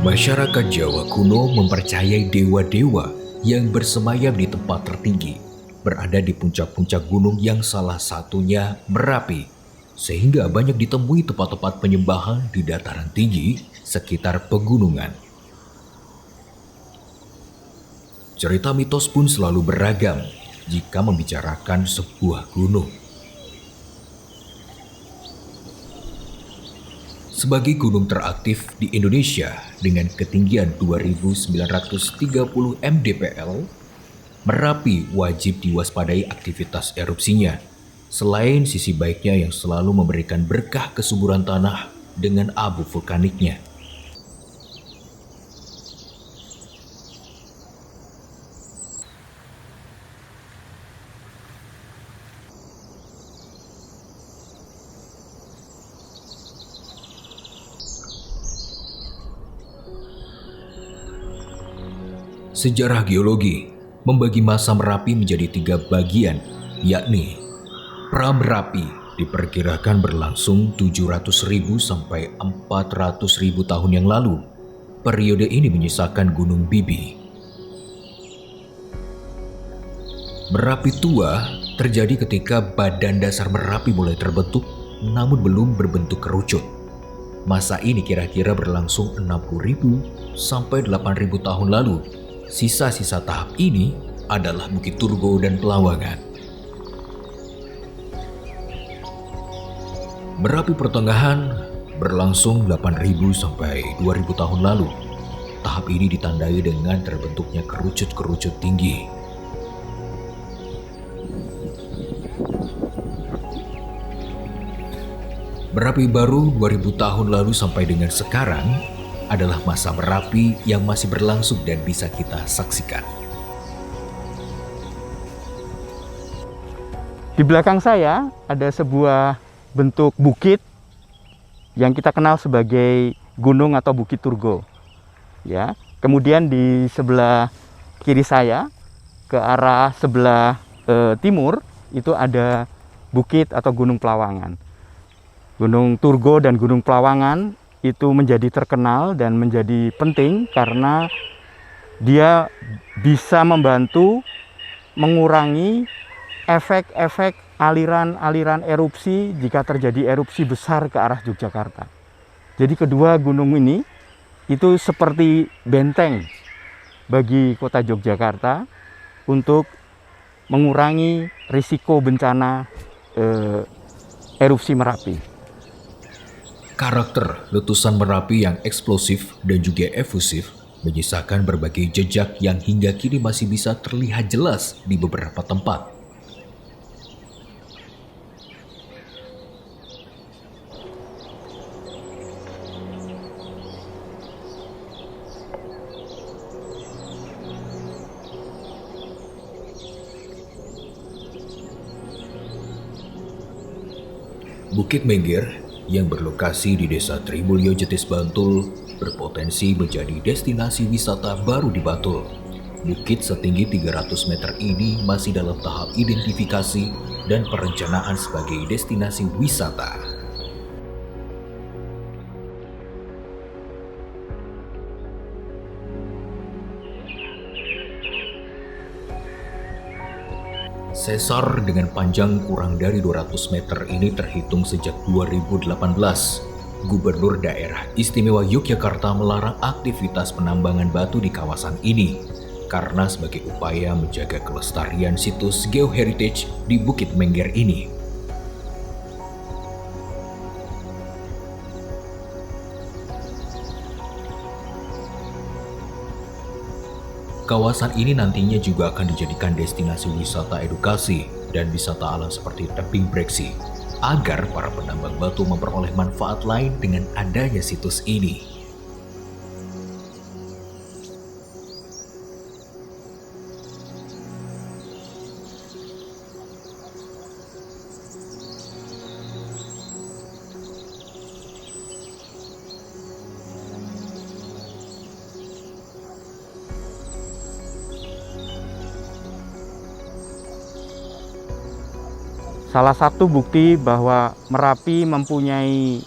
Masyarakat Jawa kuno mempercayai dewa-dewa yang bersemayam di tempat tertinggi, berada di puncak-puncak gunung yang salah satunya Merapi, sehingga banyak ditemui tempat-tempat penyembahan di dataran tinggi sekitar pegunungan. Cerita mitos pun selalu beragam jika membicarakan sebuah gunung. Sebagai gunung teraktif di Indonesia dengan ketinggian 2.930 mdpl, Merapi wajib diwaspadai aktivitas erupsinya. Selain sisi baiknya yang selalu memberikan berkah kesuburan tanah dengan abu vulkaniknya. Sejarah geologi membagi masa Merapi menjadi 3 bagian, yakni pra-Merapi diperkirakan berlangsung 700.000 sampai 400.000 tahun yang lalu. Periode ini menyisakan Gunung Bibi. Merapi tua terjadi ketika badan dasar Merapi mulai terbentuk namun belum berbentuk kerucut. Masa ini kira-kira berlangsung 60.000 sampai 8.000 tahun lalu. Sisa-sisa tahap ini adalah Bukit Turgo dan Pelawangan. Merapi pertengahan berlangsung 8.000 sampai 2.000 tahun lalu. Tahap ini ditandai dengan terbentuknya kerucut-kerucut tinggi. Merapi baru 2.000 tahun lalu sampai dengan sekarang adalah masa Merapi yang masih berlangsung dan bisa kita saksikan. Di belakang saya ada sebuah bentuk bukit yang kita kenal sebagai gunung atau Bukit Turgo. Ya, kemudian di sebelah kiri saya ke arah sebelah timur itu ada bukit atau Gunung Pelawangan. Gunung Turgo dan Gunung Pelawangan itu menjadi terkenal dan menjadi penting karena dia bisa membantu mengurangi efek-efek aliran-aliran erupsi jika terjadi erupsi besar ke arah Yogyakarta. Jadi kedua gunung ini itu seperti benteng bagi kota Yogyakarta untuk mengurangi risiko bencana erupsi Merapi. Karakter letusan Merapi yang eksplosif dan juga efusif menyisakan berbagai jejak yang hingga kini masih bisa terlihat jelas di beberapa tempat. Bukit Mengger yang berlokasi di Desa Tribulyo Jetis Bantul berpotensi menjadi destinasi wisata baru di Bantul. Bukit setinggi 300 meter ini masih dalam tahap identifikasi dan perencanaan sebagai destinasi wisata. Sesar dengan panjang kurang dari 200 meter ini terhitung sejak 2018. Gubernur Daerah Istimewa Yogyakarta melarang aktivitas penambangan batu di kawasan ini karena sebagai upaya menjaga kelestarian situs geoheritage di Bukit Mengger ini. Kawasan ini nantinya juga akan dijadikan destinasi wisata edukasi dan wisata alam seperti tebing breksi, agar para penambang batu memperoleh manfaat lain dengan adanya situs ini. Salah satu bukti bahwa Merapi mempunyai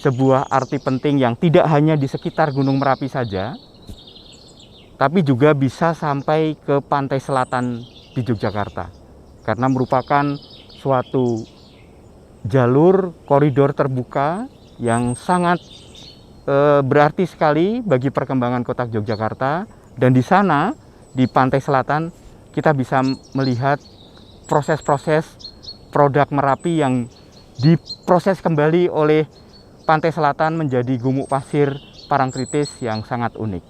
sebuah arti penting yang tidak hanya di sekitar Gunung Merapi saja, tapi juga bisa sampai ke pantai selatan di Yogyakarta, karena merupakan suatu jalur koridor terbuka yang sangat berarti sekali bagi perkembangan kota Yogyakarta. Dan di sana, di pantai selatan, kita bisa melihat proses-proses produk Merapi yang diproses kembali oleh pantai selatan menjadi gumuk pasir Parangtritis yang sangat unik.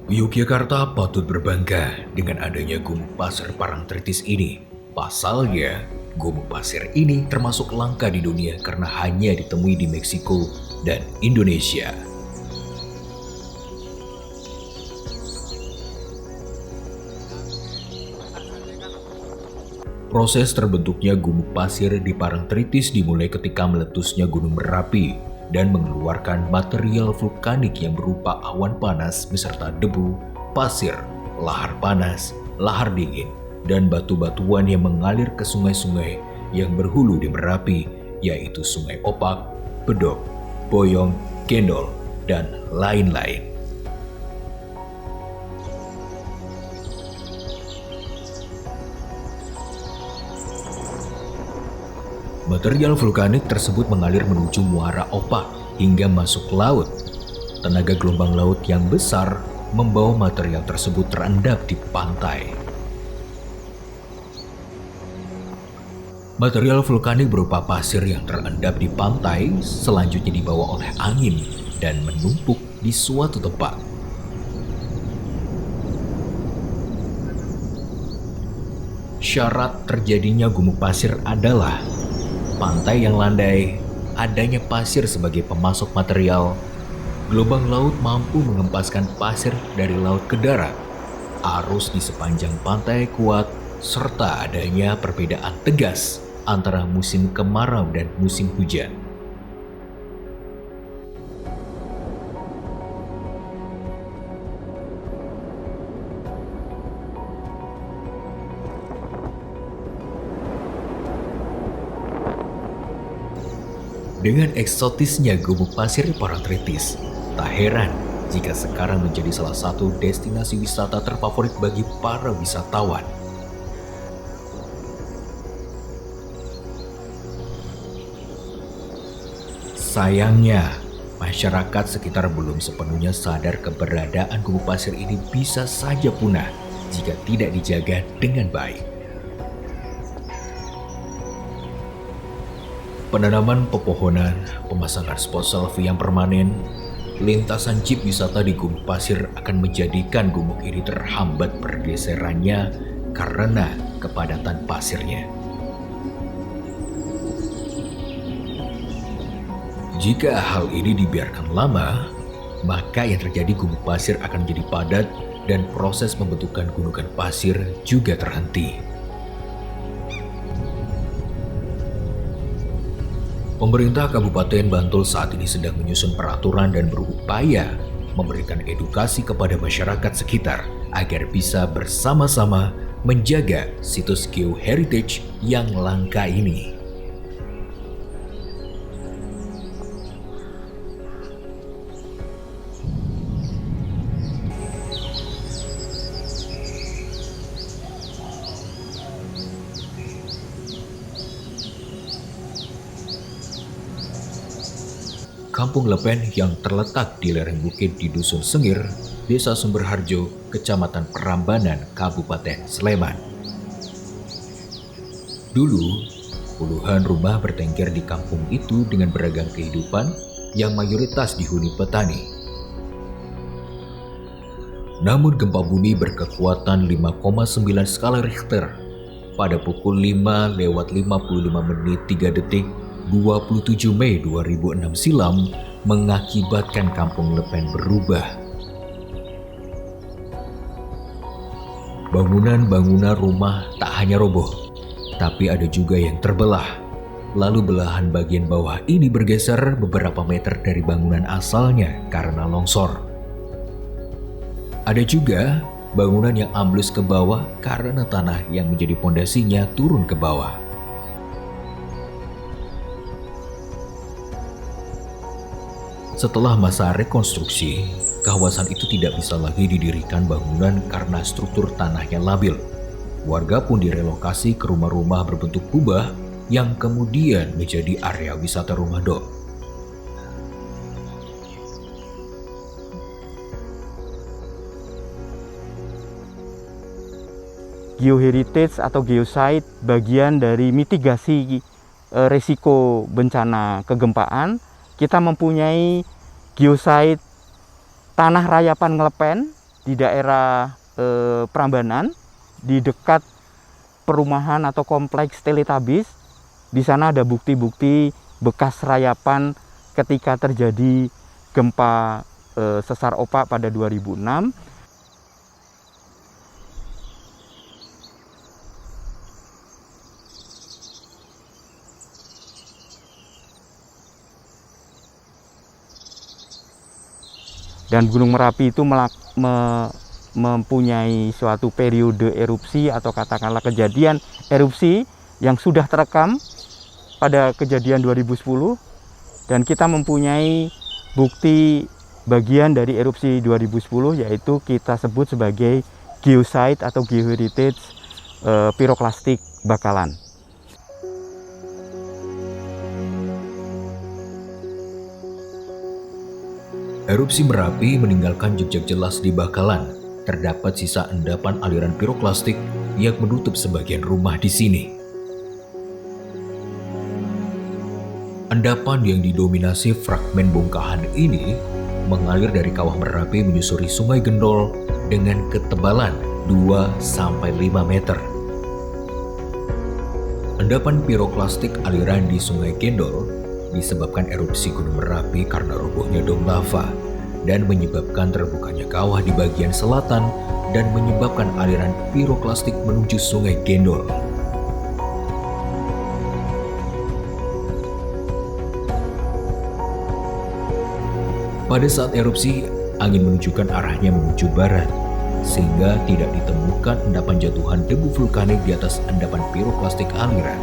Yogyakarta patut berbangga dengan adanya gumuk pasir Parangtritis ini. Pasalnya, gumuk pasir ini termasuk langka di dunia karena hanya ditemui di Meksiko dan Indonesia. Proses terbentuknya gumuk pasir di Parangtritis dimulai ketika meletusnya Gunung Merapi dan mengeluarkan material vulkanik yang berupa awan panas beserta debu, pasir, lahar panas, lahar dingin, dan batu-batuan yang mengalir ke sungai-sungai yang berhulu di Merapi, yaitu Sungai Opak, Bedok, Boyong, Gendol, dan lain-lain. Material vulkanik tersebut mengalir menuju muara Opak hingga masuk laut. Tenaga gelombang laut yang besar membawa material tersebut terendap di pantai. Material vulkanik berupa pasir yang terendap di pantai selanjutnya dibawa oleh angin dan menumpuk di suatu tempat. Syarat terjadinya gumuk pasir adalah pantai yang landai, adanya pasir sebagai pemasok material, gelombang laut mampu mengempaskan pasir dari laut ke darat, arus di sepanjang pantai kuat, serta adanya perbedaan tegas antara musim kemarau dan musim hujan. Dengan eksotisnya gumuk pasir Parangtritis, tak heran jika sekarang menjadi salah satu destinasi wisata terfavorit bagi para wisatawan. Sayangnya, masyarakat sekitar belum sepenuhnya sadar keberadaan gumuk pasir ini bisa saja punah jika tidak dijaga dengan baik. Penanaman pepohonan, pemasangan spot selfie yang permanen, lintasan jeep wisata di gumuk pasir akan menjadikan gumuk ini terhambat pergeserannya karena kepadatan pasirnya. Jika hal ini dibiarkan lama, maka yang terjadi gumuk pasir akan menjadi padat dan proses pembentukan gunungan pasir juga terhenti. Pemerintah Kabupaten Bantul saat ini sedang menyusun peraturan dan berupaya memberikan edukasi kepada masyarakat sekitar agar bisa bersama-sama menjaga situs geoheritage yang langka ini. Kampung Lepen yang terletak di lereng bukit di Dusun Sengir, Desa Sumberharjo, Kecamatan Prambanan, Kabupaten Sleman. Dulu, puluhan rumah bertengger di kampung itu dengan beragam kehidupan yang mayoritas dihuni petani. Namun gempa bumi berkekuatan 5,9 skala Richter pada pukul 5:55 27 Mei 2006 silam mengakibatkan Kampung Lepen berubah. Bangunan-bangunan rumah tak hanya roboh, tapi ada juga yang terbelah. Lalu belahan bagian bawah ini bergeser beberapa meter dari bangunan asalnya karena longsor. Ada juga bangunan yang ambles ke bawah karena tanah yang menjadi pondasinya turun ke bawah. Setelah masa rekonstruksi, kawasan itu tidak bisa lagi didirikan bangunan karena struktur tanahnya labil. Warga pun direlokasi ke rumah-rumah berbentuk kubah yang kemudian menjadi area wisata rumah dok. Geoheritage atau geosite bagian dari mitigasi risiko bencana kegempaan. Kita mempunyai geosite tanah rayapan ngelepen di daerah Prambanan, di dekat perumahan atau kompleks Teletabis. Di sana ada bukti-bukti bekas rayapan ketika terjadi gempa sesar opak pada 2006. Dan Gunung Merapi itu mempunyai suatu periode erupsi atau katakanlah kejadian erupsi yang sudah terekam pada kejadian 2010, dan kita mempunyai bukti bagian dari erupsi 2010, yaitu kita sebut sebagai geosite atau geoheritage piroklastik Bakalan. Erupsi Merapi meninggalkan jejak jelas di Bakalan. Terdapat sisa endapan aliran piroklastik yang menutup sebagian rumah di sini. Endapan yang didominasi fragmen bongkahan ini mengalir dari kawah Merapi menyusuri Sungai Gendol dengan ketebalan 2-5 meter. Endapan piroklastik aliran di Sungai Gendol disebabkan erupsi Gunung Merapi karena robohnya dom lava dan menyebabkan terbukanya kawah di bagian selatan dan menyebabkan aliran piroklastik menuju Sungai Gendol. Pada saat erupsi, angin menunjukkan arahnya menuju barat, sehingga tidak ditemukan endapan jatuhan debu vulkanik di atas endapan piroklastik aliran.